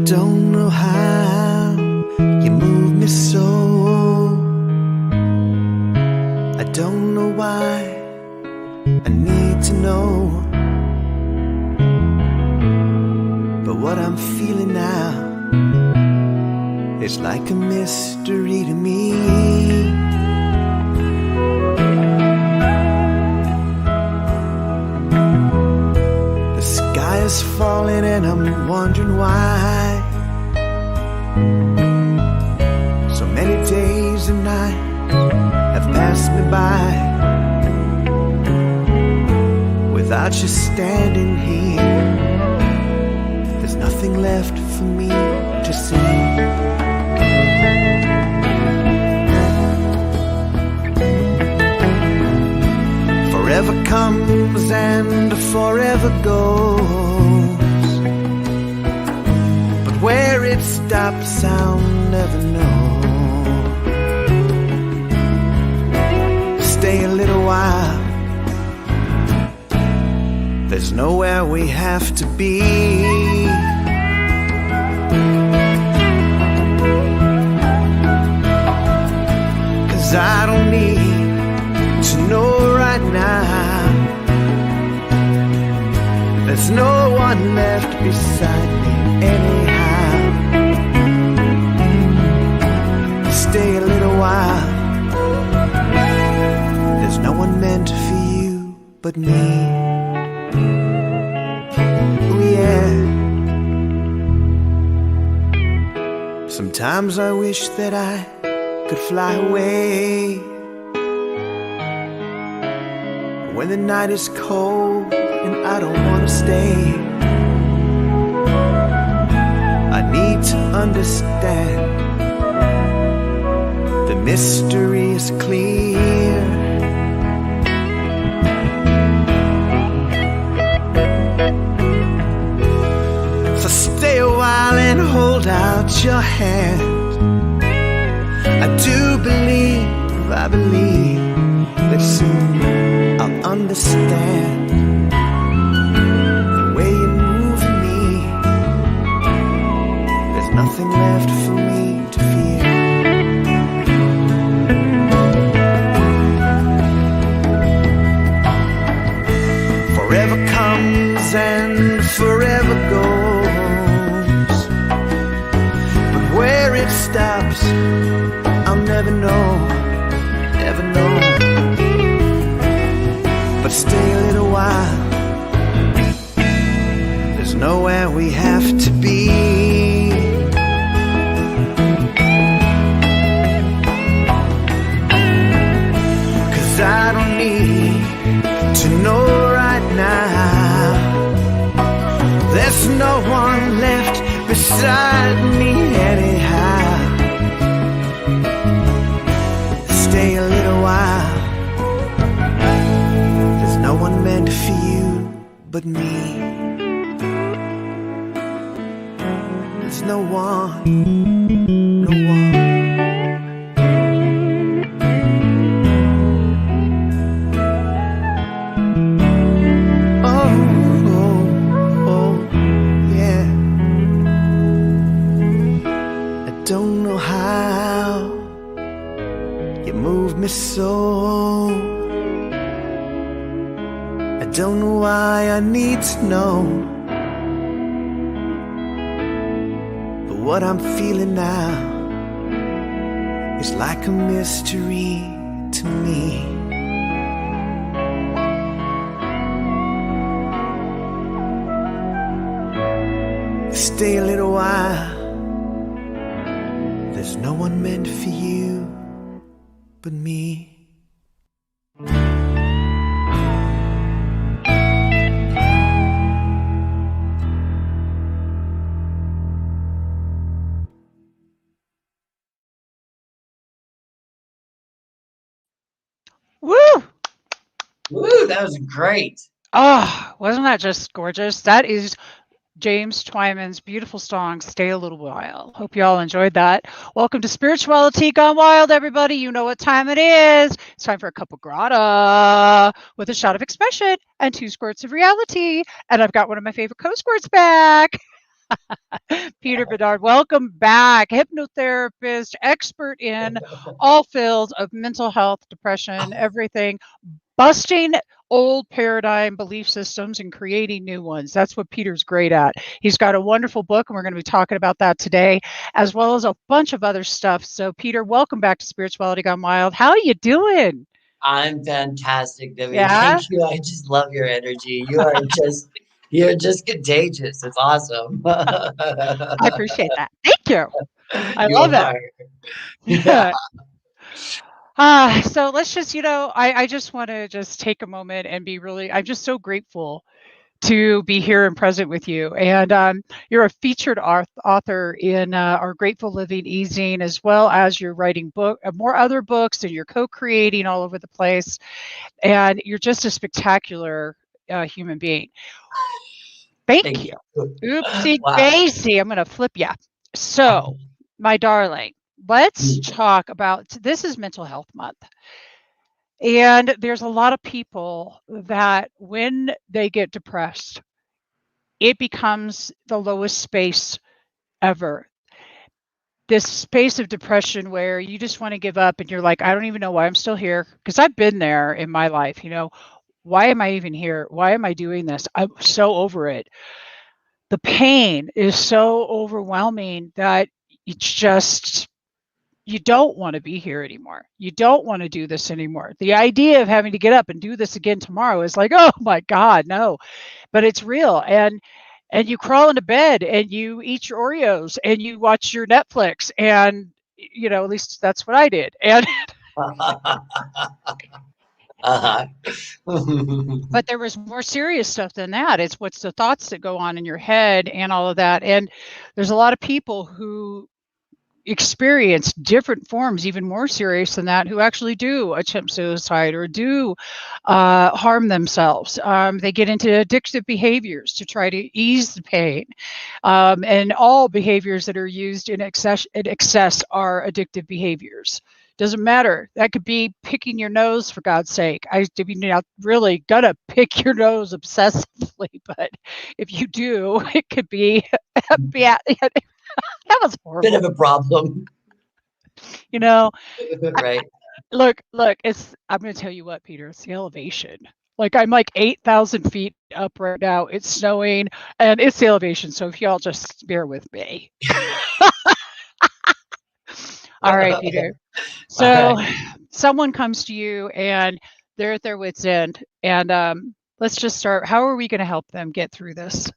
don't know how you move me so. I don't know why I need to know. But what I'm feeling now is like a mystery to me. The sky is falling and I'm wondering why. So many days and nights have passed me by without you standing here. There's nothing left for me to see. Forever comes and forever goes, but where it stops I'll never know. Stay a little while, there's nowhere we have to be. Cause I don't need to know right now. There's no one left beside me anyhow. Stay a little while, there's no one meant for you but me. Oh yeah. Sometimes I wish that I could fly away. When the night is cold and I don't want to stay, I need to understand. The mystery is clear. So stay a while and hold out your hand. I do believe, I believe that soon I'll understand the way you move me. There's nothing left for me to fear. Forever comes and forever goes, but where it stops I'll never know, never know. But stay a little while, there's nowhere we have to be. Cause I don't need to know right now. There's no one left beside me anyhow. Stay a little while, there's no one meant for you but me. There's no one, no one. Oh, oh, oh, yeah. I don't know how you move me so. I don't know why I need to know. But what I'm feeling now is like a mystery to me. Stay a little while, there's no one meant for you but me. Woo! Woo, that was great. Oh, wasn't that just gorgeous? That is James Twyman's beautiful song, Stay a Little While. Hope you all enjoyed that. Welcome to Spirituality Gone Wild, everybody. You know what time it is. It's time for a Cuppa Grata with a shot of expression and 2 squirts of reality. And I've got one of my favorite co-squirts back. Peter Bedard, welcome back. Hypnotherapist, expert in all fields of mental health, depression, everything, busting old paradigm belief systems and creating new ones. That's what Peter's great at. He's got a wonderful book, and we're going to be talking about that today, as well as a bunch of other stuff. So, Peter, welcome back to Spirituality Gone Wild. How are you doing? I'm fantastic, Debbie. Yeah, Thank you. I just love your energy. You're just contagious. It's awesome. I appreciate that. Thank you. I You love it. are. Yeah. So let's just, I just want to just take a moment and be really, I'm just so grateful to be here and present with you. And you're a featured author in our Grateful Living Easing, as well as you're writing more other books, and you're co-creating all over the place. And you're just a spectacular human being. Thank Thank you. you. Oopsie Wow. daisy. I'm going to flip you. So, my darling, let's talk about this is Mental Health Month. And there's a lot of people that when they get depressed, it becomes the lowest space ever. This space of depression where you just want to give up and you're like, I don't even know why I'm still here. Because I've been there in my life, why am I even here? Why am I doing this? I'm so over it. The pain is so overwhelming that it's just, you don't want to be here anymore. You don't want to do this anymore. The idea of having to get up and do this again tomorrow is like, oh my God, no. But it's real. And you crawl into bed and you eat your Oreos and you watch your Netflix, and at least that's what I did. And Uh-huh. but there was more serious stuff than that. It's what's the thoughts that go on in your head and all of that. And there's a lot of people who experience different forms, even more serious than that, who actually do attempt suicide or do harm themselves. They get into addictive behaviors to try to ease the pain. And all behaviors that are used in excess are addictive behaviors. Doesn't matter. That could be picking your nose, for God's sake. You're not really gonna pick your nose obsessively, but if you do, it could be yeah, that was Bit of horrible. a problem. You know, Right. look, I'm going to tell you what, Peter, it's the elevation. Like I'm like 8,000 feet up right now. It's snowing and it's the elevation. So if y'all just bear with me. All right, Peter. All So right. someone comes to you and they're at their wit's end. And let's just start. How are we going to help them get through this?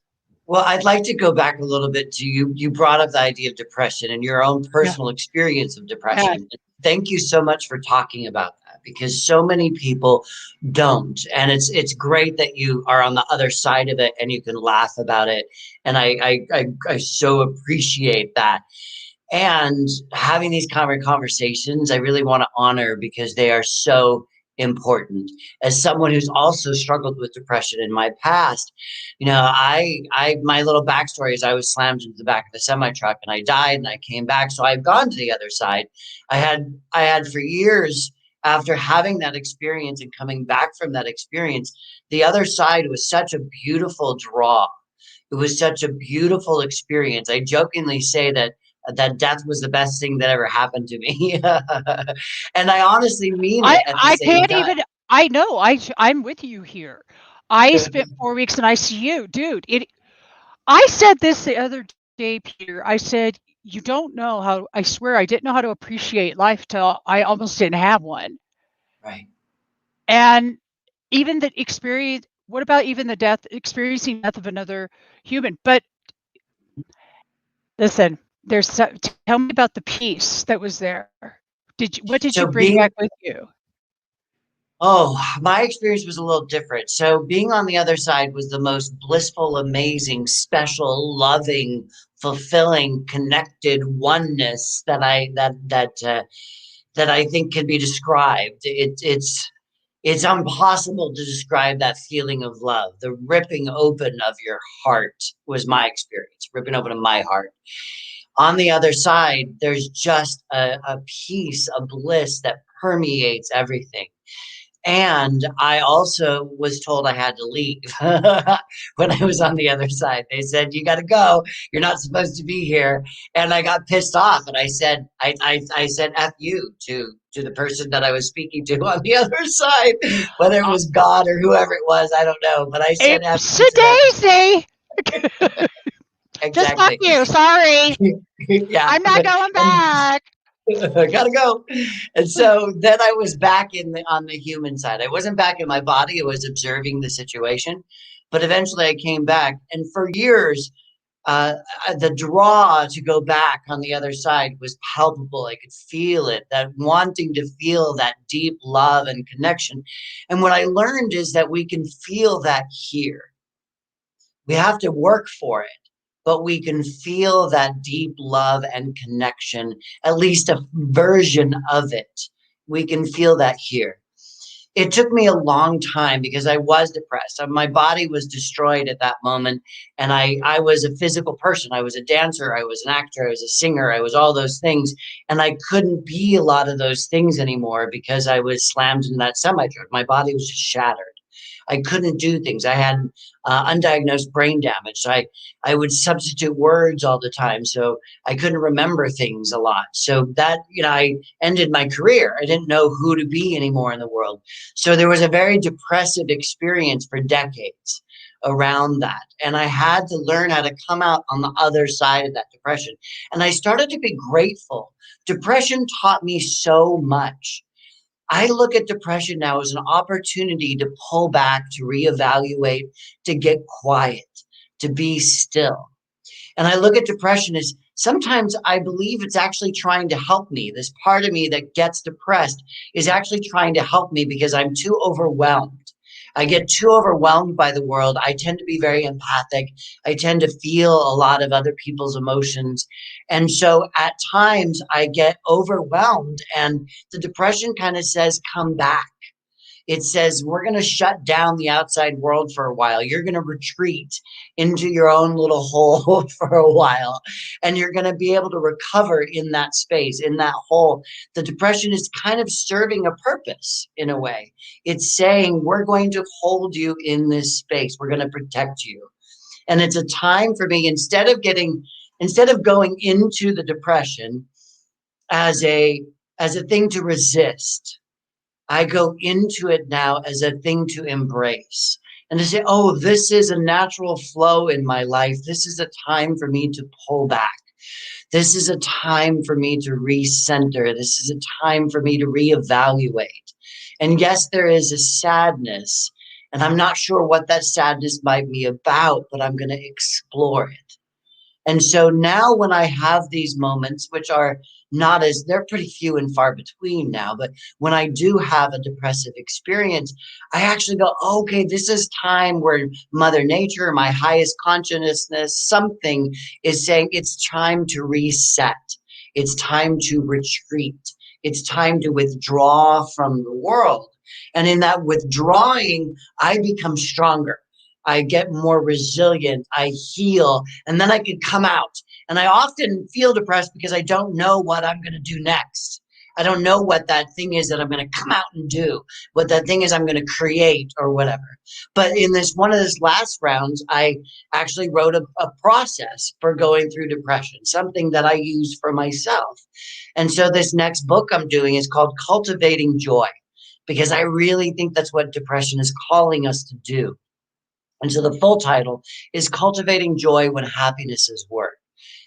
Well, I'd like to go back a little bit to you. You brought up the idea of depression and your own Yeah. personal experience of Yeah. depression. Thank you so much for talking about that, because so many people don't. And it's great that you are on the other side of it and you can laugh about it. And I so appreciate that. And having these kind of conversations, I really want to honor, because they are so important. As someone who's also struggled with depression in my past, my little backstory is I was slammed into the back of a semi truck and I died and I came back. So I've gone to the other side. I had for years, after having that experience and coming back from that experience, the other side was such a beautiful draw. It was such a beautiful experience. I jokingly say that death was the best thing that ever happened to me. And I honestly mean I it at the I same can't time. even I know. I'm with you here. I spent 4 weeks in ICU, dude. I said this the other day, Peter. I said, you don't know how, I swear I didn't know how to appreciate life till I almost didn't have one. Right. And even the experience, what about even the experiencing death of another human? But listen, tell me about the peace that was there. What did you So bring back being with you? Oh, my experience was a little different. So being on the other side was the most blissful, amazing, special, loving, fulfilling, connected oneness that I think can be described. It's impossible to describe that feeling of love. The ripping open of your heart was my experience, ripping open of my heart. On the other side, there's just a peace, a bliss that permeates everything. And I also was told I had to leave when I was on the other side. They said, you got to go. You're not supposed to be here. And I got pissed off. And I said, I said, F you to the person that I was speaking to on the other side, whether it was God or whoever it was. I don't know. But I said, F you to them. Daisy. Just fuck Exactly. you. Sorry. Yeah. I'm not going back. Gotta go. And so then I was back on the human side. I wasn't back in my body. I was observing the situation, but eventually I came back. And for years, the draw to go back on the other side was palpable. I could feel it, that wanting to feel that deep love and connection. And what I learned is that we can feel that here. We have to work for it, but we can feel that deep love and connection, at least a version of it. We can feel that here. It took me a long time because I was depressed. My body was destroyed at that moment. And I was a physical person. I was a dancer. I was an actor. I was a singer. I was all those things. And I couldn't be a lot of those things anymore because I was slammed in that semi-truck. My body was just shattered. I couldn't do things. I had undiagnosed brain damage. So I would substitute words all the time. So I couldn't remember things a lot. So that, I ended my career. I didn't know who to be anymore in the world. So there was a very depressive experience for decades around that. And I had to learn how to come out on the other side of that depression. And I started to be grateful. Depression taught me so much. I look at depression now as an opportunity to pull back, to reevaluate, to get quiet, to be still. And I look at depression as sometimes I believe it's actually trying to help me. This part of me that gets depressed is actually trying to help me because I'm too overwhelmed. I get too overwhelmed by the world. I tend to be very empathic. I tend to feel a lot of other people's emotions. And so at times I get overwhelmed, and the depression kind of says, come back. It says, we're going to shut down the outside world for a while. You're going to retreat into your own little hole for a while, and you're going to be able to recover in that space, in that hole. The depression is kind of serving a purpose in a way. It's saying, we're going to hold you in this space. We're going to protect you. And it's a time for me, instead of going into the depression as a thing to resist, I go into it now as a thing to embrace and to say, oh, this is a natural flow in my life. This is a time for me to pull back. This is a time for me to recenter. This is a time for me to reevaluate. And yes, there is a sadness, and I'm not sure what that sadness might be about, but I'm going to explore it. And so now when I have these moments, which are they're pretty few and far between now, but when I do have a depressive experience, I actually go, okay, this is time where Mother Nature, my highest consciousness, something is saying it's time to reset. It's time to retreat. It's time to withdraw from the world. And in that withdrawing, I become stronger. I get more resilient, I heal, and then I can come out. And I often feel depressed because I don't know what I'm going to do next. I don't know what that thing is that I'm going to come out and do, what that thing is I'm going to create or whatever. But in one of this last rounds, I actually wrote a process for going through depression, something that I use for myself. And so this next book I'm doing is called Cultivating Joy, because I really think that's what depression is calling us to do. And so the full title is Cultivating Joy When Happiness is Work.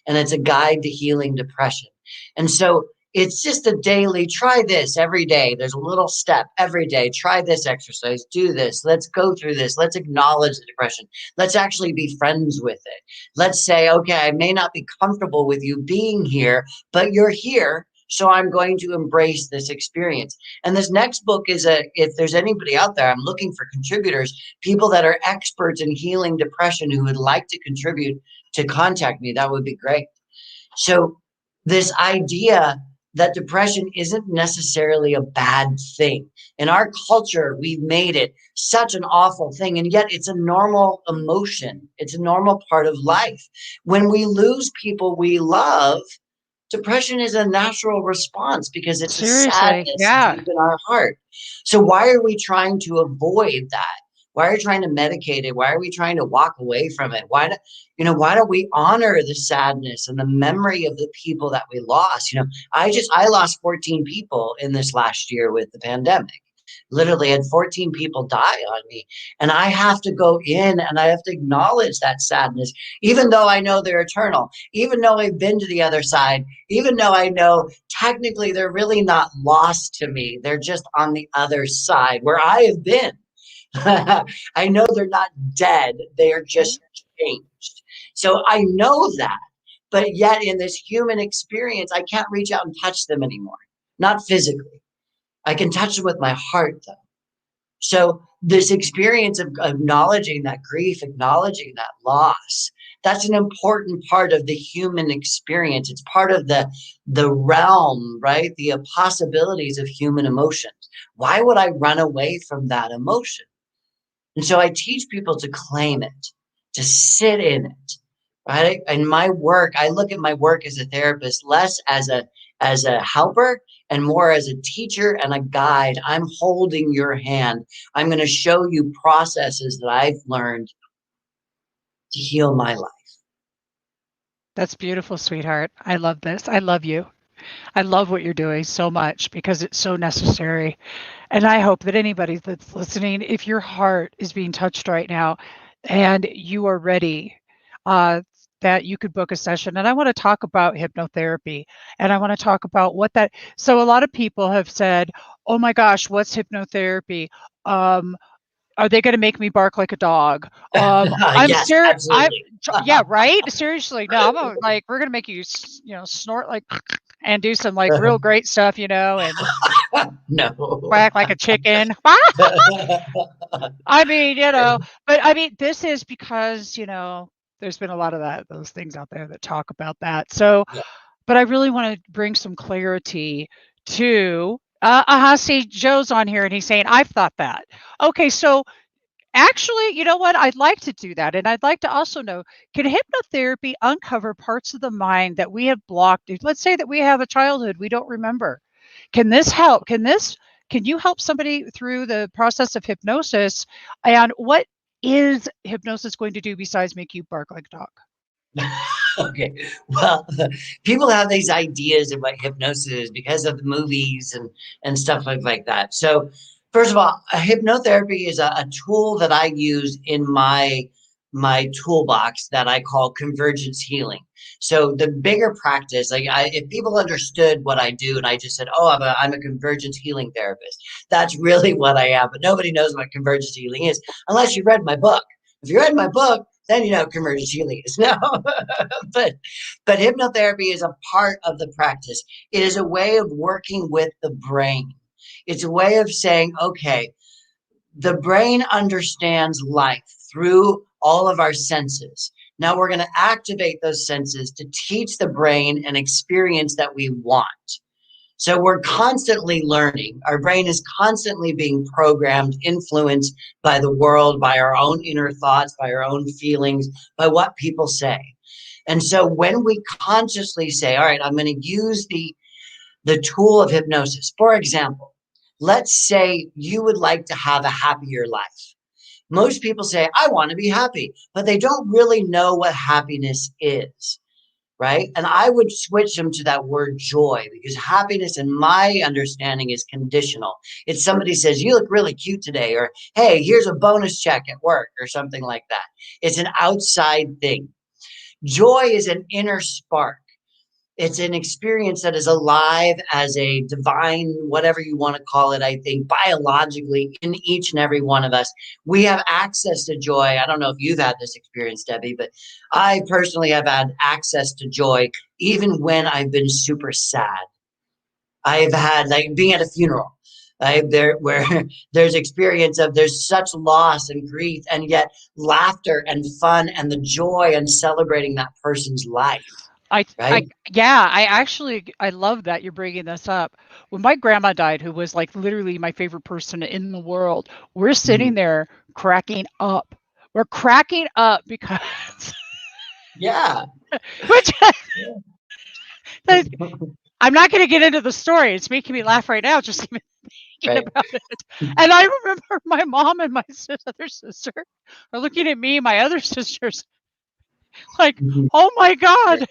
And it's a guide to healing depression. And so it's just a daily, try this every day. There's a little step every day. Try this exercise, do this. Let's go through this. Let's acknowledge the depression. Let's actually be friends with it. Let's say, okay, I may not be comfortable with you being here, but you're here. So I'm going to embrace this experience. And this next book is if there's anybody out there, I'm looking for contributors, people that are experts in healing depression who would like to contribute, to contact me. That would be great. So this idea that depression isn't necessarily a bad thing. In our culture, we've made it such an awful thing, and yet it's a normal emotion. It's a normal part of life. When we lose people we love, Depression is a natural response because it's a Seriously, sadness yeah. deep in our heart. So why are we trying to avoid that? Why are we trying to medicate it? Why are we trying to walk away from it? Why don't we honor the sadness and the memory of the people that we lost? I lost 14 people in this last year with the pandemic. Literally had 14 people die on me. And I have to go in and I have to acknowledge that sadness, even though I know they're eternal, even though I've been to the other side, even though I know technically they're really not lost to me. They're just on the other side where I have been. I know they're not dead. They are just changed. So I know that. But yet in this human experience, I can't reach out and touch them anymore. Not physically. I can touch them with my heart, though. So this experience of acknowledging that grief, acknowledging that loss, that's an important part of the human experience. It's part of the realm, right? The possibilities of human emotions. Why would I run away from that emotion? And so I teach people to claim it, to sit in it, right? And my work, I look at my work as a therapist less as a helper and more as a teacher and a guide. I'm holding your hand. I'm going to show you processes that I've learned to heal my life. That's beautiful, sweetheart. I love this. I love you. I love what you're doing so much because it's so necessary. And I hope that anybody that's listening, if your heart is being touched right now and you are ready, uh, that you could book a session. And I want to talk about hypnotherapy and I want to talk about what that. So a lot of people have said, oh my gosh, what's hypnotherapy? Um, are they going to make me bark like a dog? I'm Yes, serious. absolutely. Yeah, right. Seriously, no. Like we're going to make you, snort like and do some like real great stuff, and No. quack like a chicken. I mean, but I mean, this is because, there's been a lot of those things out there that talk about that. So, Yeah. but I really want to bring some clarity to, see, Joe's on here and he's saying, I've thought that. Okay, so actually, you know what? I'd like to do that. And I'd like to also know, can hypnotherapy uncover parts of the mind that we have blocked? Let's say that we have a childhood we don't remember. Can this help? Can you help somebody through the process of hypnosis? And what is hypnosis going to do besides make you bark like a dog? Okay. Well, people have these ideas of what hypnosis is because of the movies and stuff like that. So, first of all, hypnotherapy is a tool that I use in my toolbox that I call Convergence Healing. So the bigger practice, if people understood what I do, and I just said, "Oh, I'm a Convergence Healing therapist," that's really what I am. But nobody knows what Convergence Healing is unless you read my book. If you read my book, then you know Convergence Healing is. No, but hypnotherapy is a part of the practice. It is a way of working with the brain. It's a way of saying, okay, the brain understands life through all of our senses. Now we're going to activate those senses to teach the brain an experience that we want. So we're constantly learning. Our brain is constantly being programmed, influenced by the world, by our own inner thoughts, by our own feelings, by what people say. And so when we consciously say, all right, I'm going to use the tool of hypnosis. For example, let's say you would like to have a happier life. Most people say, I want to be happy, but they don't really know what happiness is. Right. And I would switch them to that word joy, because happiness, in my understanding, is conditional. It's somebody says, you look really cute today, or hey, here's a bonus check at work, or something like that. It's an outside thing. Joy is an inner spark. It's an experience that is alive as a divine, whatever you want to call it. I think biologically in each and every one of us, we have access to joy. I don't know if you've had this experience, Debbie, but I personally have had access to joy even when I've been super sad. I've had, like, being at a funeral. Where there's experience of there's such loss and grief, and yet laughter and fun and the joy and celebrating that person's life. Right? Yeah, I love that you're bringing this up. When my grandma died, who was like literally my favorite person in the world, we're sitting there cracking up. We're cracking up because, Yeah. which I'm not going to get into the story. It's making me laugh right now just even thinking Right. about it. And I remember my mom and my other sister are looking at me, my other sisters, like, oh my God,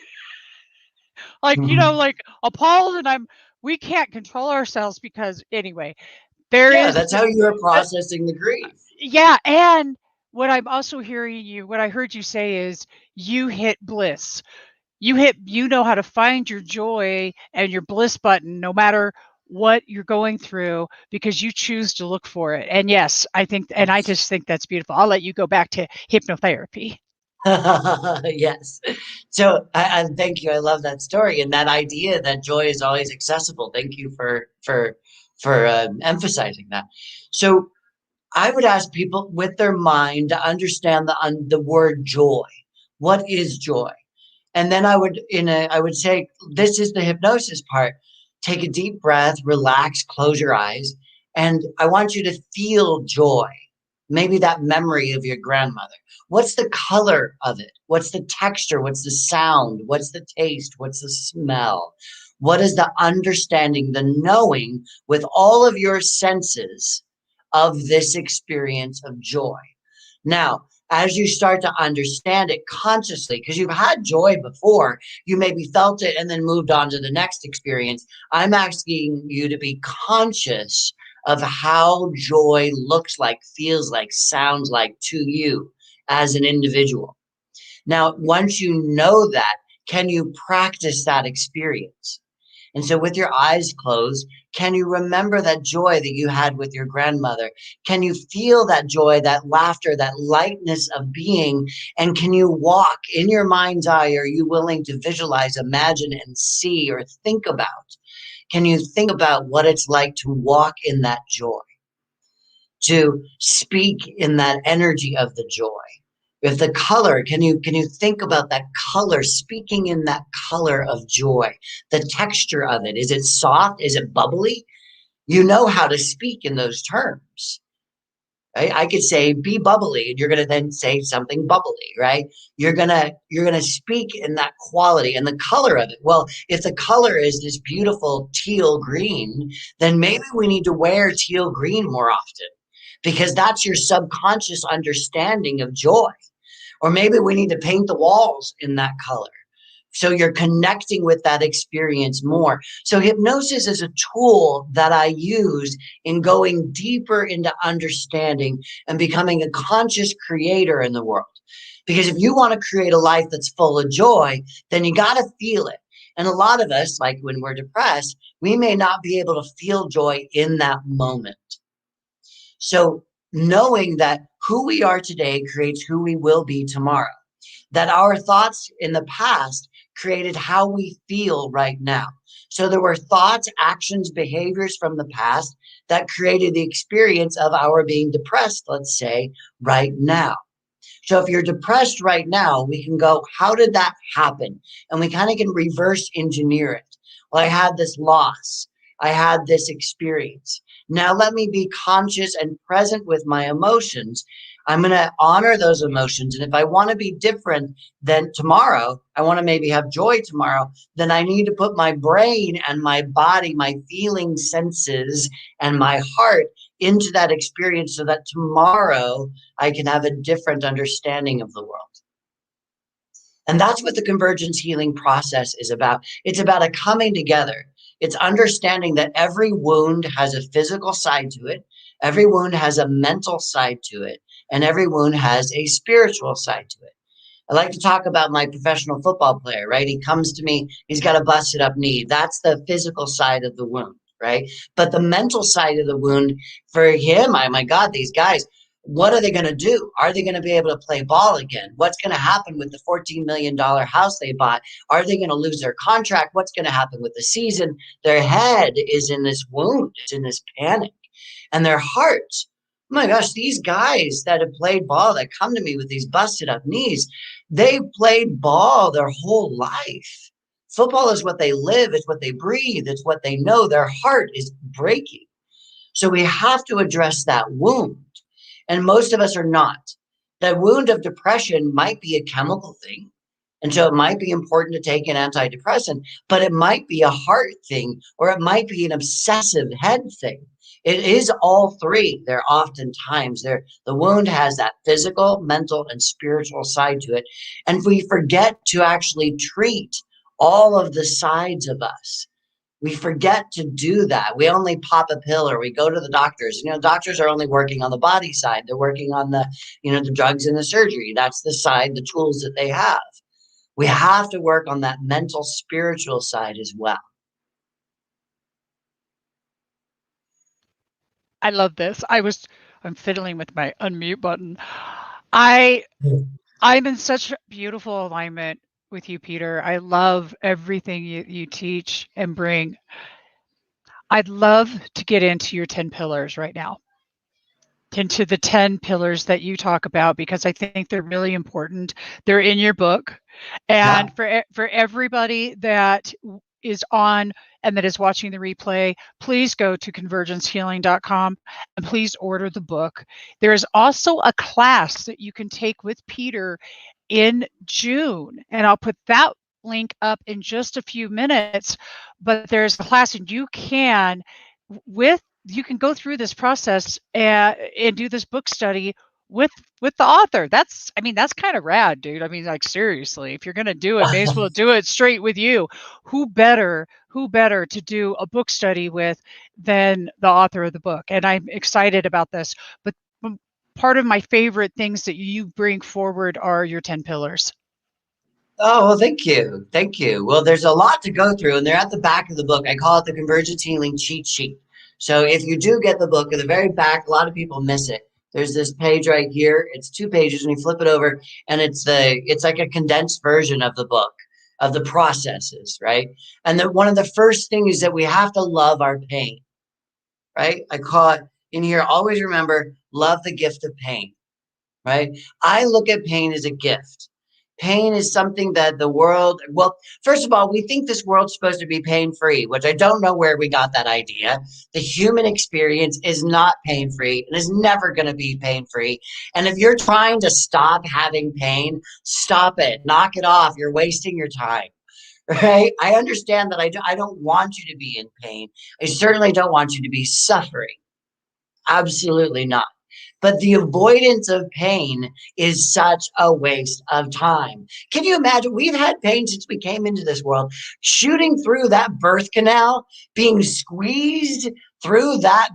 like, like appalled. And we can't control ourselves because anyway, there Yeah, is, that's how you're processing the grief. yeah. And what I'm also what I heard you say is you hit bliss. You know how to find your joy and your bliss button no matter what you're going through because you choose to look for it. And yes, I just think that's beautiful. I'll let you go back to hypnotherapy. Yes. So I thank you. I love that story and that idea that joy is always accessible. Thank you for emphasizing that. So I would ask people with their mind to understand the word joy. What is joy? And then I would say, this is the hypnosis part. Take a deep breath, relax, close your eyes, and I want you to feel joy. Maybe that memory of your grandmother. What's the color of it? What's the texture? What's the sound? What's the taste? What's the smell? What is the understanding, the knowing with all of your senses of this experience of joy? Now, as you start to understand it consciously, because you've had joy before, you maybe felt it and then moved on to the next experience. I'm asking you to be conscious of how joy looks like, feels like, sounds like to you as an individual. Now, once you know that, can you practice that experience? And so, with your eyes closed, can you remember that joy that you had with your grandmother? Can you feel that joy, that laughter, that lightness of being? And can you walk in your mind's eye? Are you willing to visualize, imagine, and see or think about? Can you think about what it's like to walk in that joy, to speak in that energy of the joy? If the color, can you think about that color, speaking in that color of joy, the texture of it? Is it soft? Is it bubbly? You know how to speak in those terms. Right? I could say be bubbly, and you're gonna then say something bubbly, right? You're gonna speak in that quality and the color of it. Well, if the color is this beautiful teal green, then maybe we need to wear teal green more often because that's your subconscious understanding of joy. Or maybe we need to paint the walls in that color. So you're connecting with that experience more. So hypnosis is a tool that I use in going deeper into understanding and becoming a conscious creator in the world. Because if you want to create a life that's full of joy, then you got to feel it. And a lot of us, like when we're depressed, we may not be able to feel joy in that moment. So knowing that who we are today creates who we will be tomorrow, that our thoughts in the past created how we feel right now. So there were thoughts, actions, behaviors from the past that created the experience of our being depressed, let's say, right now. So if you're depressed right now, we can go, how did that happen? And we kind of can reverse engineer it. Well, I had this loss. I had this experience. Now let me be conscious and present with my emotions. I'm going to honor those emotions. And if I want to be different than tomorrow, I want to maybe have joy tomorrow, then I need to put my brain and my body, my feeling senses and my heart into that experience so that tomorrow I can have a different understanding of the world. And that's what the convergence healing process is about. It's about a coming together. It's understanding that every wound has a physical side to it, every wound has a mental side to it, and every wound has a spiritual side to it. I like to talk about my professional football player, right? He comes to me, he's got a busted up knee. That's the physical side of the wound, right? But the mental side of the wound for him, my God, these guys, what are they going to do? Are they going to be able to play ball again? What's going to happen with the $14 million house they bought? Are they going to lose their contract? What's going to happen with the season? Their head is in this wound, it's in this panic. And their hearts, oh my gosh, these guys that have played ball that come to me with these busted up knees, they've played ball their whole life. Football is what they live, it's what they breathe, it's what they know. Their heart is breaking. So we have to address that wound. And most of us are not. That wound of depression might be a chemical thing. And so it might be important to take an antidepressant, but it might be a heart thing, or it might be an obsessive head thing. It is all three. They're oftentimes there. The wound has that physical, mental, and spiritual side to it. And we forget to actually treat all of the sides of us. We forget to do that. We only pop a pill or we go to the doctors. Doctors are only working on the body side. They're working on the drugs and the surgery. That's the side, the tools that they have. We have to work on that mental, spiritual side as well. I love this. I'm fiddling with my unmute button. I'm in such beautiful alignment with you, Peter. I love everything you teach and bring. I'd love to get into your 10 pillars right now, into the 10 pillars that you talk about, because I think they're really important. They're in your book. And for everybody that is on and that is watching the replay, please go to convergencehealing.com and please order the book. There is also a class that you can take with Peter in June, and I'll put that link up in just a few minutes. But there's a class, and you can go through this process and do this book study with the author. That's kind of rad, dude. I mean, like, seriously, if you're going to do it, may as well do it straight with you. Who better to do a book study with than the author of the book? And I'm excited about this. But part of my favorite things that you bring forward are your 10 pillars. Oh, well, thank you. Thank you. Well, there's a lot to go through, and they're at the back of the book. I call it the Convergence Healing cheat sheet. So if you do get the book, at the very back, a lot of people miss it. There's this page right here. It's 2 pages, and you flip it over, and it's like a condensed version of the book, of the processes, right? And one of the first things is that we have to love our pain, right? I call it in here, always remember, love the gift of pain, right? I look at pain as a gift. Pain is something that the world, well, first of all, we think this world's supposed to be pain-free, which I don't know where we got that idea. The human experience is not pain-free and is never going to be pain-free. And if you're trying to stop having pain, stop it, knock it off. You're wasting your time. Right? I understand that I don't want you to be in pain. I certainly don't want you to be suffering. Absolutely not. But the avoidance of pain is such a waste of time. Can you imagine? We've had pain since we came into this world. Shooting through that birth canal, being squeezed through that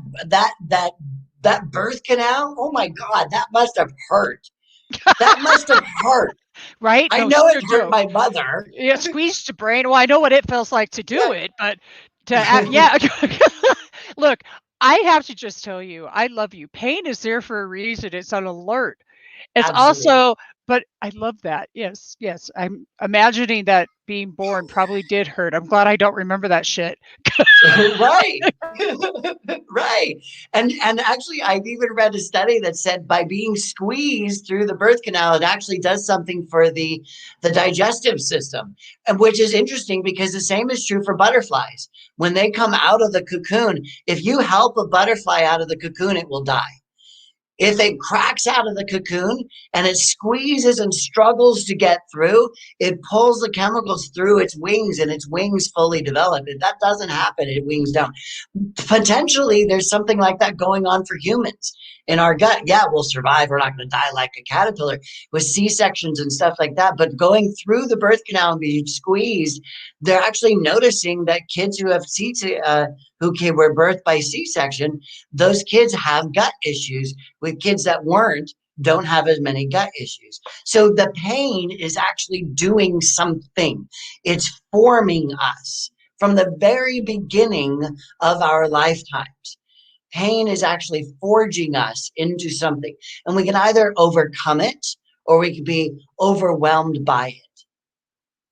birth canal. Oh my God, that must have hurt. That must have hurt. Right? I know it hurt my mother. Yeah, squeezed your brain. Well, I know what it feels like to do it, but yeah. Look, I have to just tell you, I love you. Pain is there for a reason. It's an alert. It's Absolutely. also, but I love that. Yes. I'm imagining that being born probably did hurt. I'm glad I don't remember that shit. Right. Right. And actually, I've even read a study that said by being squeezed through the birth canal, it actually does something for the digestive system, and which is interesting because the same is true for butterflies. When they come out of the cocoon, if you help a butterfly out of the cocoon, it will die. If it cracks out of the cocoon and it squeezes and struggles to get through, it pulls the chemicals through its wings and its wings fully develop. If that doesn't happen, it wings down. Potentially, there's something like that going on for humans in our gut. Yeah, we'll survive. We're not going to die like a caterpillar with C-sections and stuff like that. But going through the birth canal and being squeezed, they're actually noticing that kids who have who were birthed by C-section, those kids have gut issues. With kids that don't have as many gut issues. So the pain is actually doing something. It's forming us from the very beginning of our lifetimes. Pain is actually forging us into something. And we can either overcome it or we can be overwhelmed by it.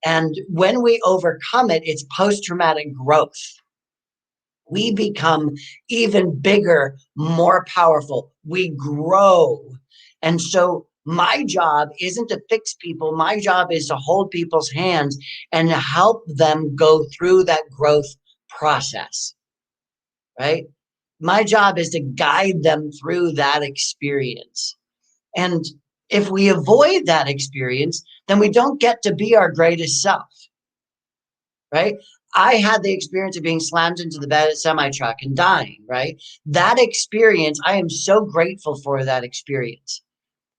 And when we overcome it, it's post-traumatic growth. We become even bigger, more powerful. We grow. And so my job isn't to fix people. My job is to hold people's hands and help them go through that growth process, right? My job is to guide them through that experience. And If we avoid that experience, then we don't get to be our greatest self, right? I had the experience of being slammed into the bed at semi-truck and dying, right? That experience, I am so grateful for that experience.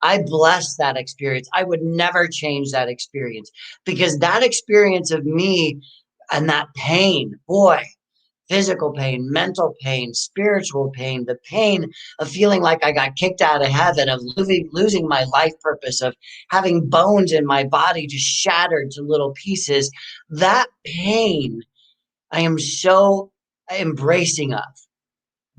I bless that experience. I would never change that experience, because that experience of me and that pain, boy, physical pain, mental pain, spiritual pain, the pain of feeling like I got kicked out of heaven, of losing my life purpose, of having bones in my body just shattered to little pieces. That pain I am so embracing of.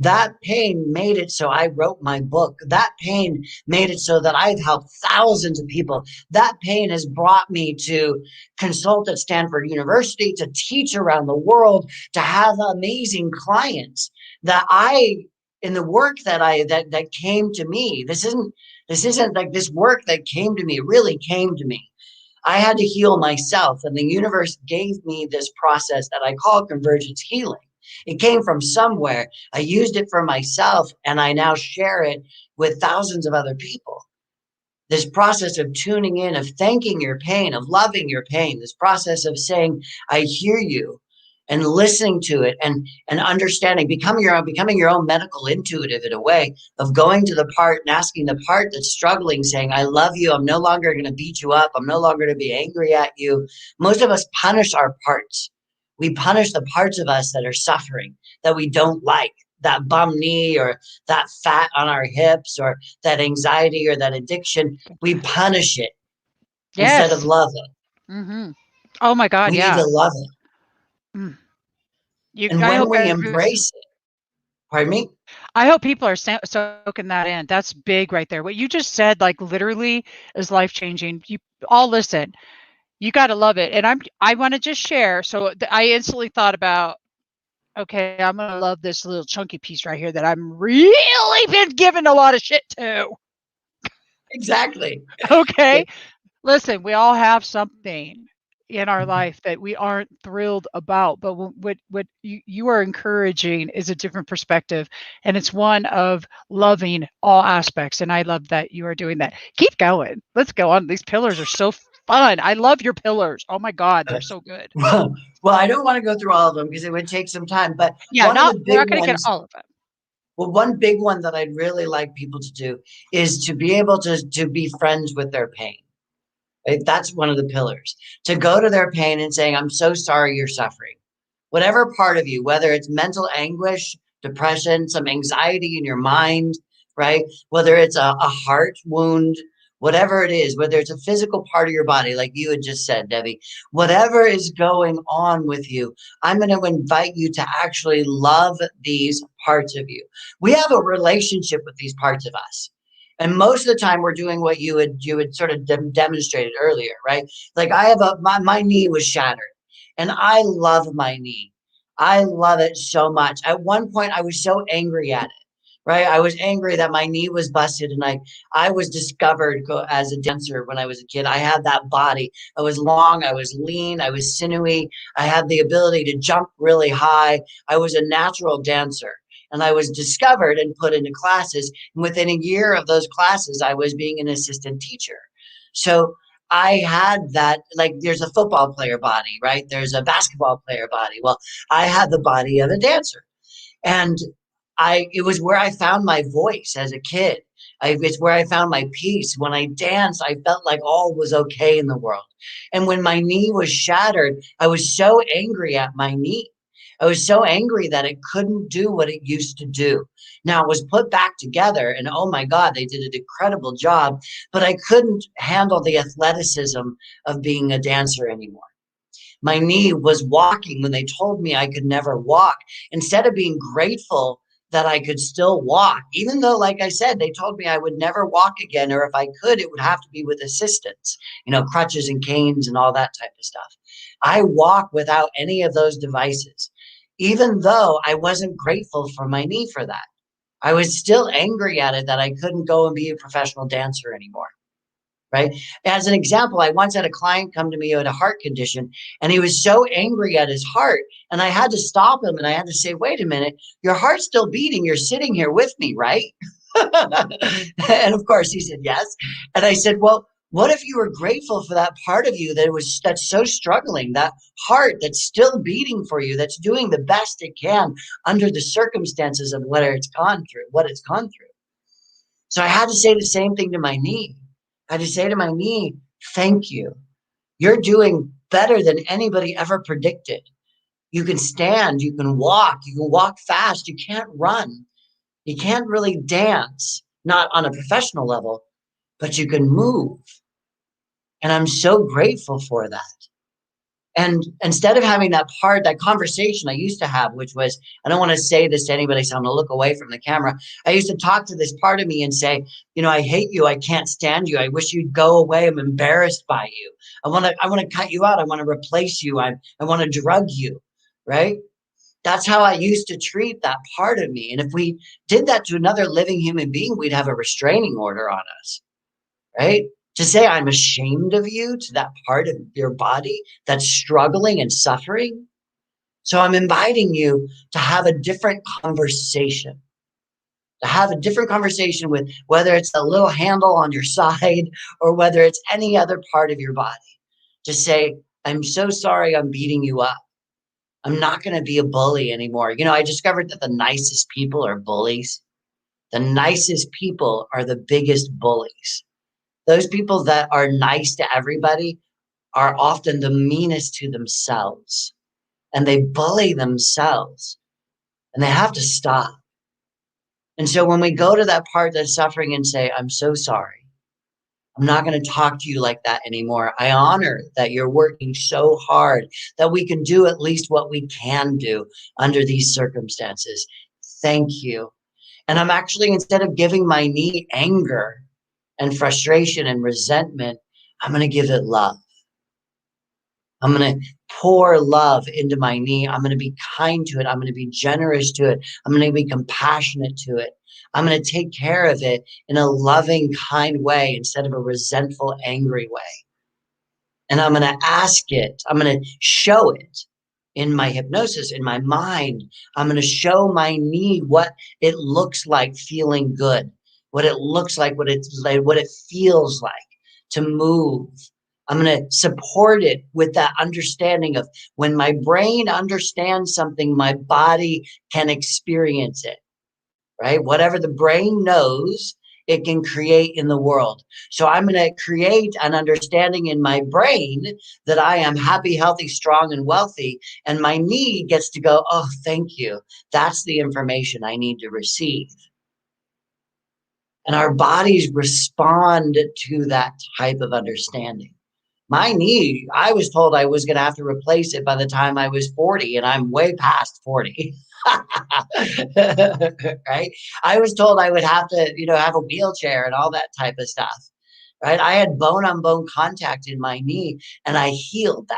That pain made it so I wrote my book. That pain made it so that I've helped thousands of people. That pain has brought me to consult at Stanford University, to teach around the world, to have amazing clients. That I, in the work that came to me, this isn't like this work that came to me, it really came to me. I had to heal myself, and the universe gave me this process that I call convergence healing. It came from somewhere. I used it for myself, and I now share it with thousands of other people. This process of tuning in, of thanking your pain, of loving your pain, this process of saying, I hear you, and listening to it, and understanding, becoming your own medical intuitive, in a way of going to the part and asking the part that's struggling, saying, I love you. I'm no longer going to beat you up. I'm no longer going to be angry at you. Most of us punish our parts. We punish the parts of us that are suffering, that we don't like, that bum knee, or that fat on our hips, or that anxiety, or that addiction. We punish it instead of Yes. love it. Hmm. Oh my God. We need Yeah. to love it. Mm. You. And I when hope we everyone's. embrace it, pardon me? I hope people are soaking that in. That's big right there. What you just said, like literally, is life changing. You all listen. You got to love it. And I want to just share. So I instantly thought about, okay, I'm going to love this little chunky piece right here that I'm really been given a lot of shit to. Exactly. Okay. Listen, we all have something in our life that we aren't thrilled about, but what you are encouraging is a different perspective, and it's one of loving all aspects. And I love that you are doing that. Keep going. Let's go on. These pillars are so fun. I love your pillars. Oh my God, they're so good. Well, I don't want to go through all of them because it would take some time, but Yeah, one of not the we're big not going to get ones, all of them. well, one big one that I'd really like people to do is to be able to be friends with their pain. Right? That's one of the pillars. To go to their pain and saying, I'm so sorry you're suffering. Whatever part of you, whether it's mental anguish, depression, some anxiety in your mind, right? Whether it's a heart wound, whatever it is, whether it's a physical part of your body, like you had just said, Debbie, whatever is going on with you, I'm going to invite you to actually love these parts of you. We have a relationship with these parts of us. And most of the time we're doing what you had sort of demonstrated earlier, right? Like I have my knee was shattered, and I love my knee. I love it so much. At one point I was so angry at it, right? I was angry that my knee was busted, and I was discovered as a dancer when I was a kid. I had that body. I was long, I was lean, I was sinewy. I had the ability to jump really high. I was a natural dancer. And I was discovered and put into classes. And within a year of those classes, I was being an assistant teacher. So I had that, like there's a football player body, right? There's a basketball player body. Well, I had the body of a dancer. And it was where I found my voice as a kid. It's where I found my peace. When I danced, I felt like all was okay in the world. And when my knee was shattered, I was so angry at my knee. I was so angry that it couldn't do what it used to do. Now it was put back together, and oh my God, they did an incredible job, but I couldn't handle the athleticism of being a dancer anymore. My knee was walking when they told me I could never walk. Instead of being grateful that I could still walk, even though, like I said, they told me I would never walk again, or if I could, it would have to be with assistance, crutches and canes and all that type of stuff. I walk without any of those devices, even though I wasn't grateful for my knee for that. I was still angry at it that I couldn't go and be a professional dancer anymore. Right. As an example, I once had a client come to me who had a heart condition, and he was so angry at his heart. And I had to stop him, and I had to say, wait a minute, your heart's still beating. You're sitting here with me, right? And of course he said yes. And I said, well, what if you were grateful for that part of you that's so struggling, that heart that's still beating for you, that's doing the best it can under the circumstances of what it's gone through. So I had to say the same thing to my knee. I had to say to my knee, thank you. You're doing better than anybody ever predicted. You can stand, you can walk fast, you can't run. You can't really dance, not on a professional level, but you can move. And I'm so grateful for that. And instead of having that conversation I used to have, which was, I don't want to say this to anybody, so I'm going to look away from the camera. I used to talk to this part of me and say, I hate you. I can't stand you. I wish you'd go away. I'm embarrassed by you. I want to cut you out. I want to replace you. I want to drug you. Right. That's how I used to treat that part of me. And if we did that to another living human being, we'd have a restraining order on us. Right. To say I'm ashamed of you to that part of your body that's struggling and suffering. So I'm inviting you to have a different conversation, with whether it's a little handle on your side or whether it's any other part of your body. To say, I'm so sorry I'm beating you up. I'm not going to be a bully anymore. I discovered that the nicest people are bullies. The nicest people are the biggest bullies. Those people that are nice to everybody are often the meanest to themselves, and they bully themselves, and they have to stop. And so when we go to that part that's suffering and say, I'm so sorry, I'm not going to talk to you like that anymore. I honor that you're working so hard that we can do at least what we can do under these circumstances. Thank you. And I'm actually, instead of giving my knee anger and frustration and resentment, I'm going to give it love. I'm going to pour love into my knee. I'm going to be kind to it. I'm going to be generous to it. I'm going to be compassionate to it. I'm going to take care of it in a loving, kind way instead of a resentful, angry way. And I'm going to ask it. I'm going to show it in my hypnosis, in my mind. I'm going to show my knee what it looks like feeling good, what it looks like, what it feels like to move. I'm going to support it with that understanding of when my brain understands something, my body can experience it, right? Whatever the brain knows, it can create in the world. So I'm going to create an understanding in my brain that I am happy, healthy, strong, and wealthy. And my knee gets to go, oh, thank you. That's the information I need to receive. And our bodies respond to that type of understanding. My knee, I was told I was going to have to replace it by the time I was 40, and I'm way past 40. Right? I was told I would have to, have a wheelchair and all that type of stuff. Right? I had bone-on-bone contact in my knee, and I healed that.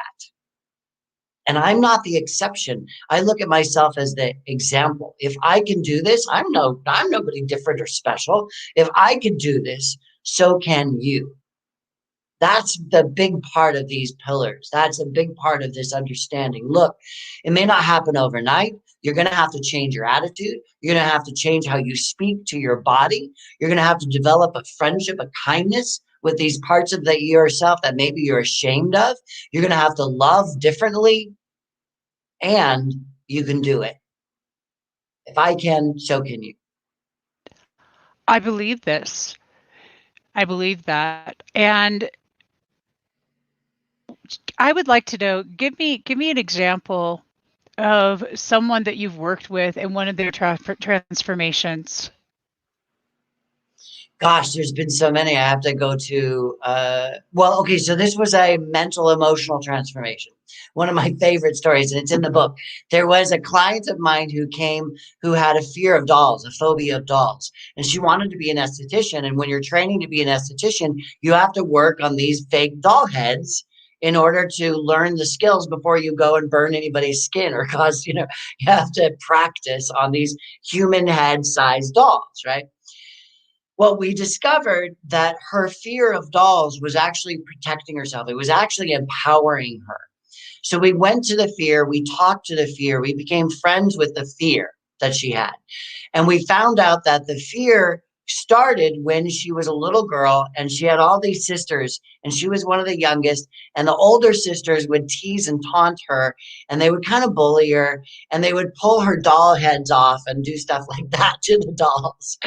And I'm not the exception. I look at myself as the example. If I can do this, I'm nobody different or special. If I can do this, so can you. That's the big part of these pillars. That's a big part of this understanding. Look, it may not happen overnight. You're going to have to change your attitude. You're going to have to change how you speak to your body. You're going to have to develop a friendship, a kindness with these parts of yourself that maybe you're ashamed of. You're going to have to love differently, and you can do it. If I can, so can you. I believe this. I believe that. And I would like to know, give me an example of someone that you've worked with in one of their transformations. Gosh, there's been so many. I have to go to, okay, so this was a mental emotional transformation. One of my favorite stories, and it's in the book. There was a client of mine who came who had a fear of dolls, a phobia of dolls, and she wanted to be an esthetician. And when you're training to be an esthetician, you have to work on these fake doll heads in order to learn the skills before you go and burn anybody's skin or cause, you have to practice on these human head sized dolls, right? Well, we discovered that her fear of dolls was actually protecting herself. It was actually empowering her. So we went to the fear, we talked to the fear, we became friends with the fear that she had. And we found out that the fear started when she was a little girl, and she had all these sisters, and she was one of the youngest, and the older sisters would tease and taunt her, and they would kind of bully her, and they would pull her doll heads off and do stuff like that to the dolls.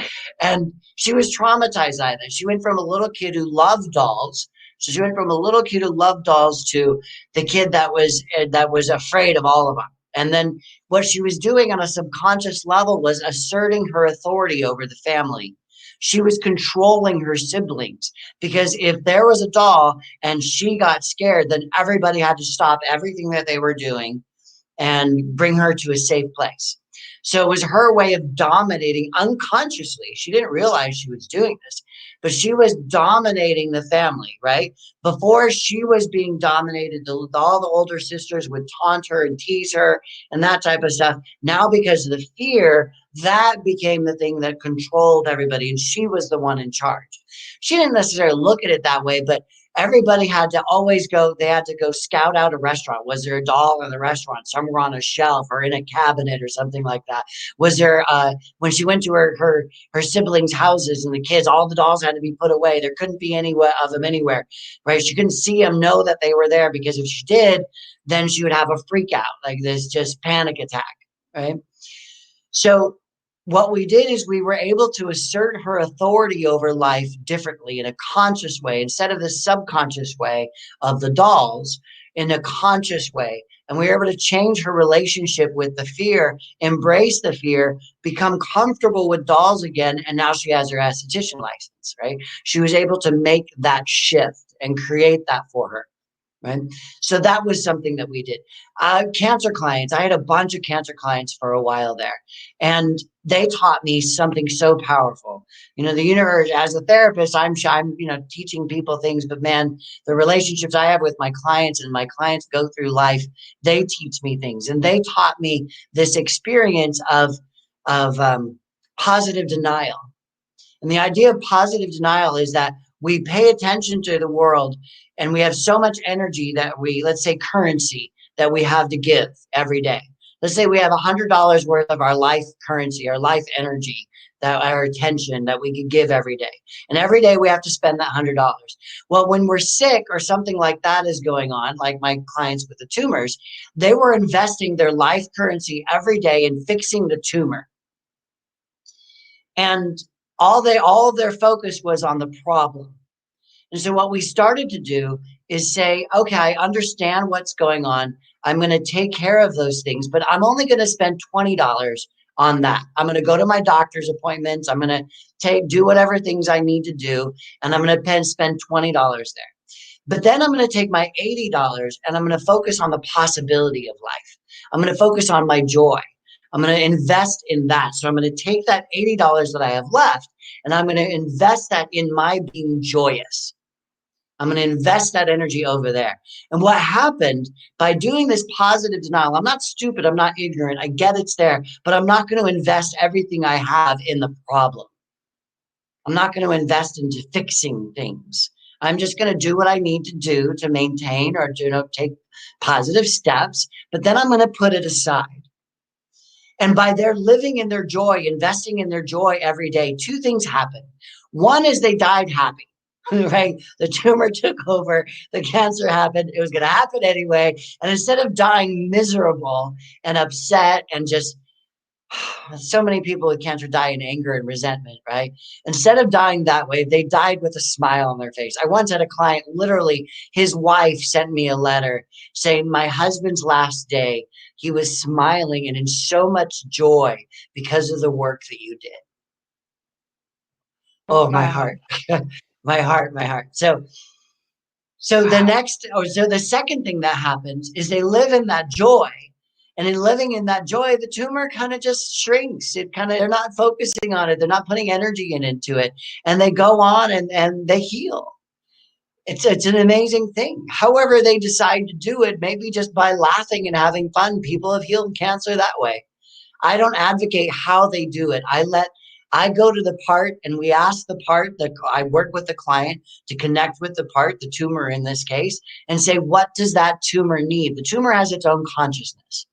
And she was traumatized by that. She went from a little kid who loved dolls. So she went from a little kid who loved dolls to the kid that was afraid of all of them. And then what she was doing on a subconscious level was asserting her authority over the family. She was controlling her siblings, because if there was a doll and she got scared, then everybody had to stop everything that they were doing and bring her to a safe place. So it was her way of dominating unconsciously. She didn't realize she was doing this, but she was dominating the family, right? Before she was being dominated, all the older sisters would taunt her and tease her and that type of stuff. Now, because of the fear, that became the thing that controlled everybody, and she was the one in charge. She didn't necessarily look at it that way, but everybody had to always go, they had to go scout out a restaurant. Was there a doll in the restaurant, somewhere on a shelf or in a cabinet or something like that? Was there, when she went to her siblings' houses and the kids, all the dolls had to be put away. There couldn't be any of them anywhere, right? She couldn't see them, know that they were there, because if she did, then she would have a freak out, like this just panic attack, right? So what we did is we were able to assert her authority over life differently, in a conscious way, instead of the subconscious way of the dolls, in a conscious way. And we were able to change her relationship with the fear, embrace the fear, become comfortable with dolls again. And now she has her esthetician license, right? She was able to make that shift and create that for her. Right. So that was something that we did. Cancer clients, I had a bunch of cancer clients for a while there, and they taught me something so powerful. You know, the universe, as a therapist, I'm teaching people things, but man, the relationships I have with my clients, and my clients go through life, they teach me things, and they taught me this experience of positive denial. And the idea of positive denial is that we pay attention to the world, and we have so much energy that let's say currency that we have to give every day. Let's say we have $100 worth of our life currency, our life energy, that our attention that we could give every day. And every day we have to spend that $100. Well, when we're sick or something like that is going on, like my clients with the tumors, they were investing their life currency every day in fixing the tumor. And all of their focus was on the problem. And so what we started to do is say, okay, I understand what's going on. I'm going to take care of those things, but I'm only going to spend $20 on that. I'm going to go to my doctor's appointments. I'm going to do whatever things I need to do, and I'm going to spend $20 there. But then I'm going to take my $80 and I'm going to focus on the possibility of life. I'm going to focus on my joy. I'm going to invest in that. So I'm going to take that $80 that I have left, and I'm going to invest that in my being joyous. I'm going to invest that energy over there. And what happened by doing this positive denial, I'm not stupid, I'm not ignorant, I get it's there, but I'm not going to invest everything I have in the problem. I'm not going to invest into fixing things. I'm just going to do what I need to do to maintain or to take positive steps, but then I'm going to put it aside. And by their living in their joy, investing in their joy every day, two things happen. One is they died happy. Right? The tumor took over, the cancer happened, it was going to happen anyway. And instead of dying miserable and upset and just, so many people with cancer die in anger and resentment, right? Instead of dying that way, they died with a smile on their face. I once had a client, literally, his wife sent me a letter saying, my husband's last day, he was smiling and in so much joy because of the work that you did. Oh, my heart. My heart. So the second thing that happens is they live in that joy, and in living in that joy, the tumor kind of just shrinks. They're not focusing on it. They're not putting energy into it, and they go on and they heal. It's an amazing thing. However they decide to do it, maybe just by laughing and having fun. People have healed cancer that way. I don't advocate how they do it. I go to the part, and we ask the part that I work with the client to connect with the part, the tumor in this case, and say, what does that tumor need? The tumor has its own consciousness.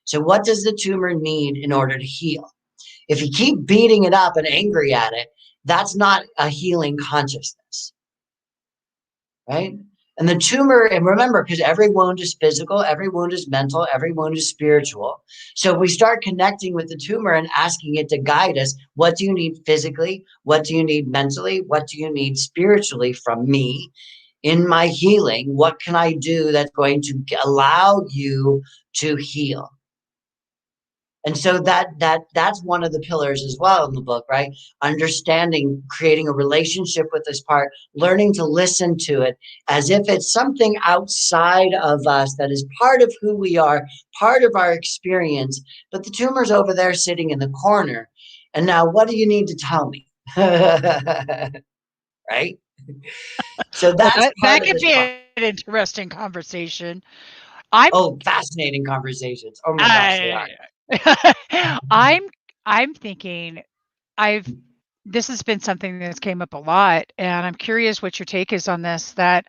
So what does the tumor need in order to heal? If you keep beating it up and angry at it, That's not a healing consciousness, right? And the tumor, and remember, because every wound is physical, every wound is mental, every wound is spiritual. So we start connecting with the tumor and asking it to guide us. What do you need physically? What do you need mentally? What do you need spiritually from me in my healing? What can I do that's going to allow you to heal? And so that's one of the pillars as well in the book, right? Understanding, creating a relationship with this part, learning to listen to it as if it's something outside of us that is part of who we are, part of our experience. But the tumor's over there sitting in the corner. And now what do you need to tell me? Right? So Well, that's that part of could this be part. an interesting conversation. I'm Oh, fascinating conversations. Oh my gosh, they are. I I'm I'm thinking I've this has been something that's came up a lot, and I'm curious what your take is on this, that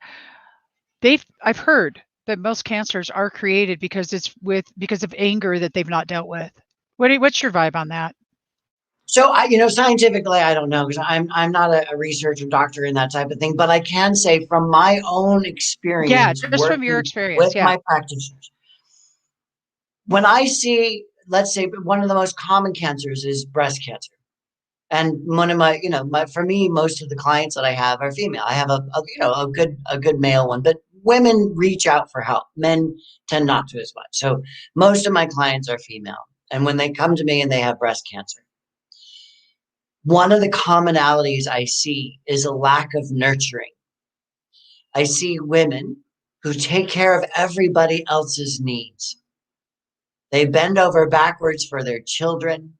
I've heard that most cancers are created because of anger that they've not dealt with. What's your vibe on that? So scientifically, I don't know because I'm not a researcher doctor in that type of thing, but I can say from my own Yeah, experience just from your working with experience. Yeah. my practitioners, when I see, let's say, one of the most common cancers is breast cancer, and one of my, for me, most of the clients that I have are female. I have a good male one, but women reach out for help. Men tend not to as much. So most of my clients are female, and when they come to me and they have breast cancer. One of the commonalities I see is a lack of nurturing. I see women who take care of everybody else's needs. They bend over backwards for their children,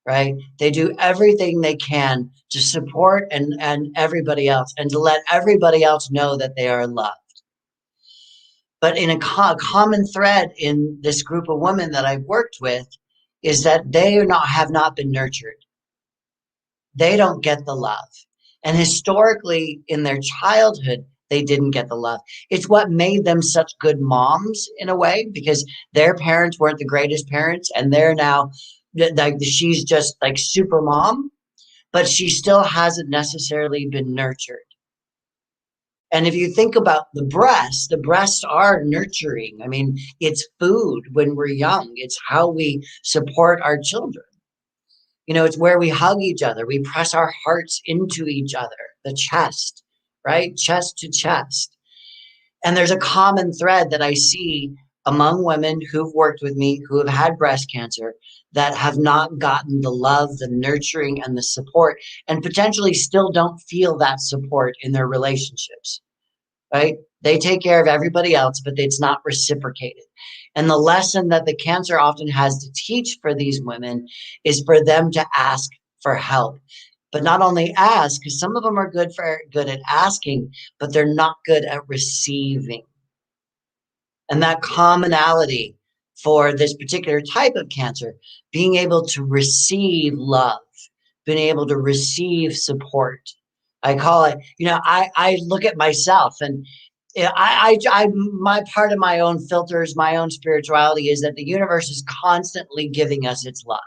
right? They do everything they can to support and everybody else and to let everybody else know that they are loved. But in a common thread in this group of women that I've worked with is that they have not been nurtured. They don't get the love. And historically, in their childhood, they didn't get the love. It's what made them such good moms in a way, because their parents weren't the greatest parents, and they're now like she's just like super mom, but she still hasn't necessarily been nurtured. And if you think about the breasts are nurturing. I mean, it's food when we're young. It's how we support our children. It's where we hug each other. We press our hearts into each other, the chest, right? Chest to chest. And there's a common thread that I see among women who've worked with me, who have had breast cancer, that have not gotten the love, the nurturing, and the support, and potentially still don't feel that support in their relationships, right? They take care of everybody else, but it's not reciprocated. And the lesson that the cancer often has to teach for these women is for them to ask for help. But not only ask, because some of them are good at asking, but they're not good at receiving. And that commonality for this particular type of cancer, being able to receive love, being able to receive support. I call it, I look at myself, and my part of my own filters, my own spirituality is that the universe is constantly giving us its love.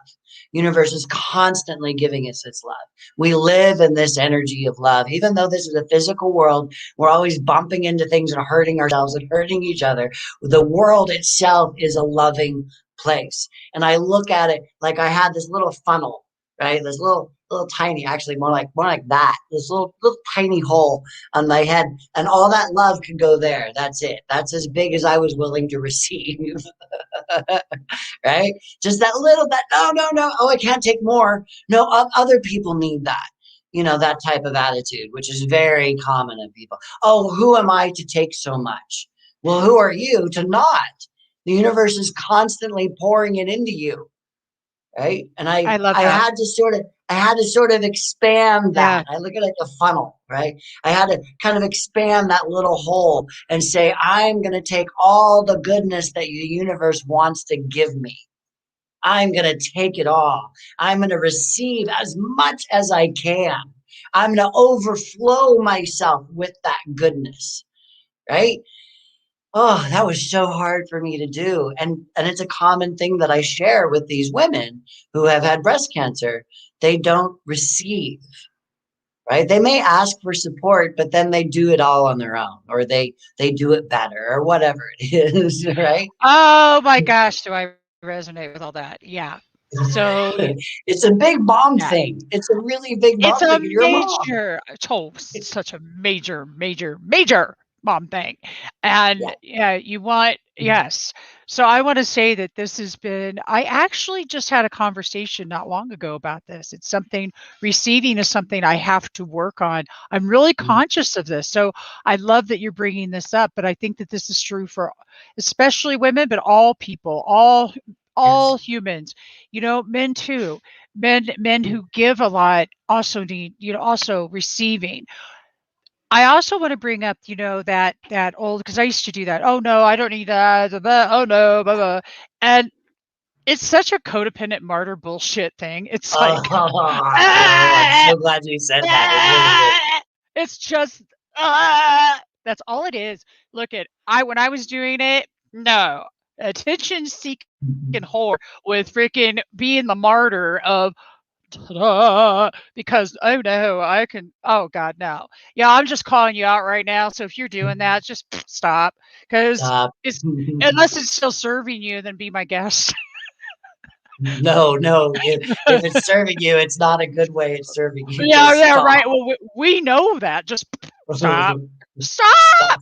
Universe is constantly giving us its love. We live in this energy of love. Even though this is a physical world, we're always bumping into things and hurting ourselves and hurting each other. The world itself is a loving place. And I look at it like I had this little funnel, right? This little tiny, actually more like that, this little tiny hole on my head, and all that love could go there. That's it. That's as big as I was willing to receive. Right? Just that little bit. No. Oh, I can't take more. No, other people need that. That type of attitude, which is very common in people. Oh, who am I to take so much? Well, who are you to not? The universe is constantly pouring it into you, right? And I I love I that. had to sort of expand Yeah. that. I look at it like a funnel, right? I had to kind of expand that little hole and say, I'm going to take all the goodness that the universe wants to give me. I'm going to take it all. I'm going to receive as much as I can. I'm going to overflow myself with that goodness, right? Oh, that was so hard for me to do. And it's a common thing that I share with these women who have had breast cancer. They don't receive. right? They may ask for support, but then they do it all on their own, or they do it better, or whatever it is, right? Oh my gosh, do I resonate with all that? Yeah. So It's a big mom yeah, thing. It's a really big it's mom a thing, and you're a mom. such a major mom thing. Yeah. And yeah, you want, yes. So I want to say that this has been, I actually just had a conversation not long ago about this. It's something, receiving is something I have to work on. I'm really conscious of this. So I love that you're bringing this up, but I think that this is true for especially women, but all people, all Yes. humans, men too. Men who give a lot also need, also receiving. I also want to bring up, that old, because I used to do that. Oh no, I don't need that. Blah, blah, oh no, blah, blah. And it's such a codependent martyr bullshit thing. It's like, Oh, I'm ah, so glad you said that. It really is. ah, it's just, that's all it is. Look at, when I was doing it, no, attention seeking whore with freaking being the martyr of ta-da, because oh no, oh god, no. Yeah, I'm just calling you out right now. So if you're doing that, just stop. Because Stop. it's, unless it's still serving you, then be my guest. No, no. If it's serving you, it's not a good way it's serving you. Yeah, Just yeah, right. stop. Well, we know that. Just stop. Stop. Stop.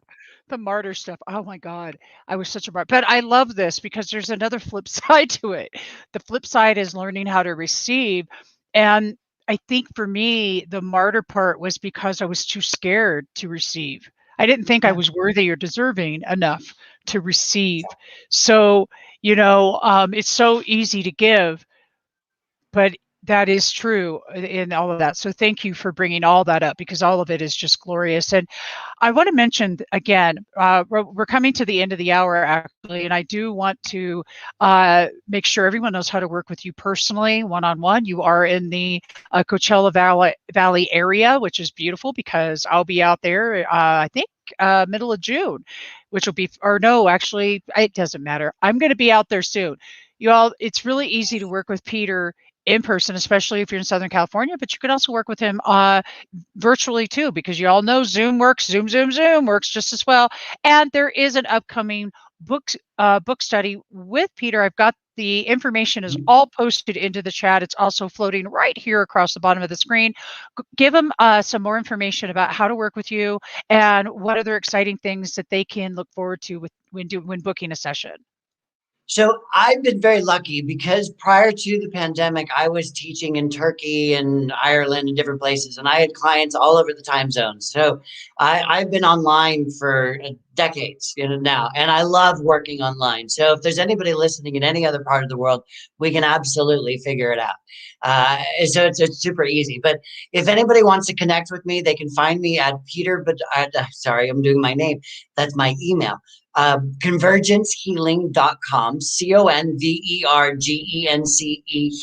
The martyr stuff. Oh my God. I was such a martyr. But I love this because there's another flip side to it. The flip side is learning how to receive. And I think for me, the martyr part was because I was too scared to receive. I didn't think I Yeah. was worthy or deserving enough to receive. So, it's so easy to give, but that is true in all of that. So thank you for bringing all that up because all of it is just glorious. And I want to mention again, we're coming to the end of the hour actually, and I do want to make sure everyone knows how to work with you personally, one-on-one. You are in the Coachella Valley area, which is beautiful because I'll be out there, I think, middle of June, which will be, or no, actually, it doesn't matter. I'm going to be out there soon. You all, it's really easy to work with Peter in person, especially if you're in Southern California, but you can also work with him virtually too, because you all know Zoom works, Zoom works just as well. And there is an upcoming book study with Peter. I've got the information is all posted into the chat. It's also floating right here across the bottom of the screen. Give them some more information about how to work with you and what other exciting things that they can look forward to when booking a session. So I've been very lucky because prior to the pandemic, I was teaching in Turkey and Ireland and different places, and I had clients all over the time zones. So I've been online for decades, now, and I love working online. So if there's anybody listening in any other part of the world, we can absolutely figure it out. So it's super easy. But if anybody wants to connect with me, they can find me at Peter. But sorry, I'm doing my name. That's my email. Convergencehealing.com, Convergence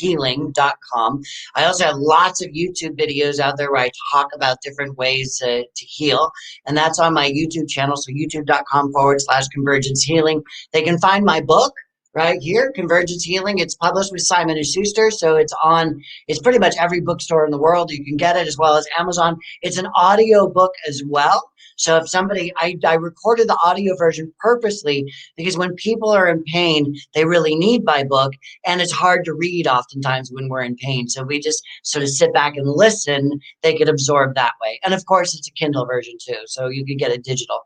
healing.com. I also have lots of YouTube videos out there where I talk about different ways to heal. And that's on my YouTube channel. So youtube.com/Convergence Healing. They can find my book right here, Convergence Healing. It's published with Simon & Schuster. So it's pretty much every bookstore in the world. You can get it as well as Amazon. It's an audio book as well. So if somebody, I recorded the audio version purposely because when people are in pain, they really need my book, and it's hard to read oftentimes when we're in pain. So we just sort of sit back and listen. They could absorb that way. And of course, it's a Kindle version too, so you could get it digital.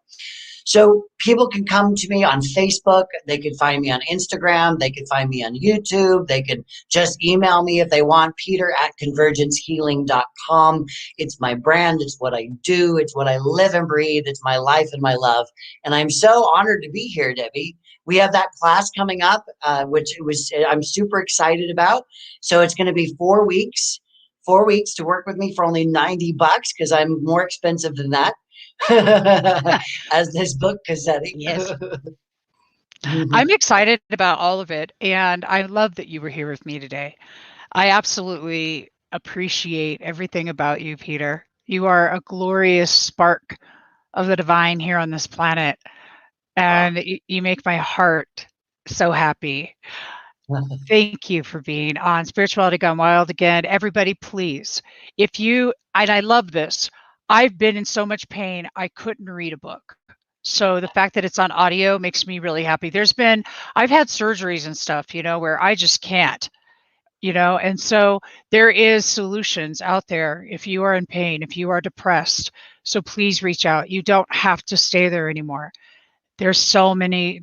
So people can come to me on Facebook. They could find me on Instagram. They could find me on YouTube. They could just email me if they want, peter@convergencehealing.com. It's my brand. It's what I do. It's what I live and breathe. It's my life and my love. And I'm so honored to be here, Debbie. We have that class coming up, which I'm super excited about. So it's going to be 4 weeks. 4 weeks to work with me for only $90 because I'm more expensive than that. As this book, Cassetti. Yes. I'm excited about all of it, and I love that you were here with me today. I absolutely appreciate everything about you, Peter. You are a glorious spark of the divine here on this planet, and you make my heart so happy. Thank you for being on Spirituality Gone Wild again. Everybody, please, if you, and I love this, I've been in so much pain, I couldn't read a book. So the fact that it's on audio makes me really happy. I've had surgeries and stuff, where I just can't, and so there is solutions out there if you are in pain, if you are depressed. So please reach out. You don't have to stay there anymore. There's so many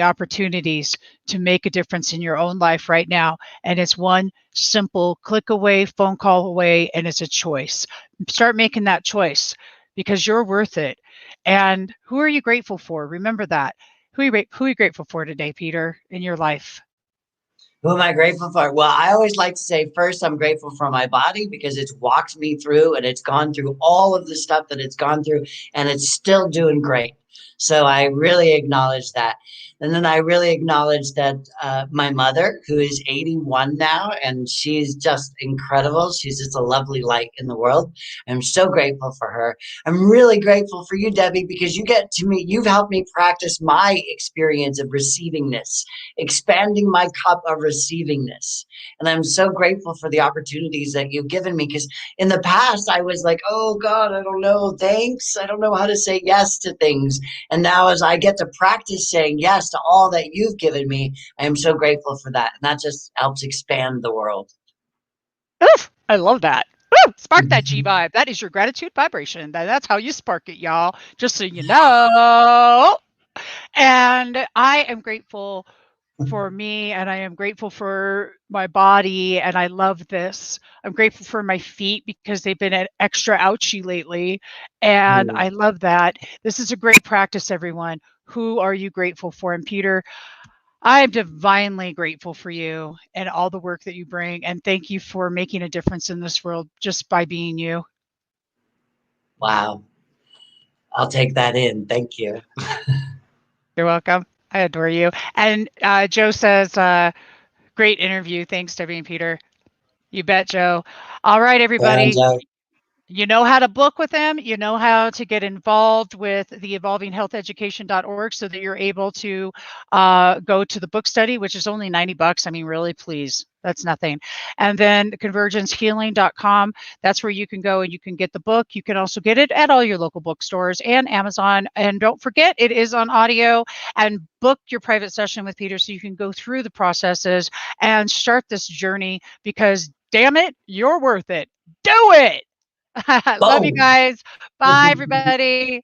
opportunities to make a difference in your own life right now, and it's one simple click away, phone call away, and it's a choice. Start making that choice because you're worth it. And who are you grateful for? Remember that. Who are you grateful for today, Peter, in your life? Who am I grateful for? Well, I always like to say first, I'm grateful for my body because it's walked me through and it's gone through all of the stuff that it's gone through and it's still doing great. So I really acknowledge that. And then I really acknowledge that my mother, who is 81 now, and she's just incredible. She's just a lovely light in the world. I'm so grateful for her. I'm really grateful for you, Debbie, because you've helped me practice my experience of receivingness, expanding my cup of receivingness. And I'm so grateful for the opportunities that you've given me because in the past I was like, oh God, I don't know, thanks. I don't know how to say yes to things. And now as I get to practice saying yes to all that you've given me, I am so grateful for that. And that just helps expand the world. Oof, I love that. Woo, spark that G vibe. That is your gratitude vibration. That's how you spark it, y'all. Just so you know. And I am grateful for me, and I am grateful for my body, and I love this. I'm grateful for my feet because they've been extra ouchy lately, and I love that. This is a great practice, everyone. Who are you grateful for? And Peter, I'm divinely grateful for you and all the work that you bring, and thank you for making a difference in this world just by being you. Wow. I'll take that in. Thank you. You're welcome. I adore you. And Joe says, great interview. Thanks, Debbie and Peter. You bet, Joe. All right, everybody. You know how to book with them. You know how to get involved with the evolvinghealtheducation.org so that you're able to go to the book study, which is only $90. I mean, really, please. That's nothing. And then convergencehealing.com. That's where you can go and you can get the book. You can also get it at all your local bookstores and Amazon. And don't forget, it is on audio. And book your private session with Peter so you can go through the processes and start this journey because, damn it, you're worth it. Do it. Love you Boom. guys. Bye, everybody.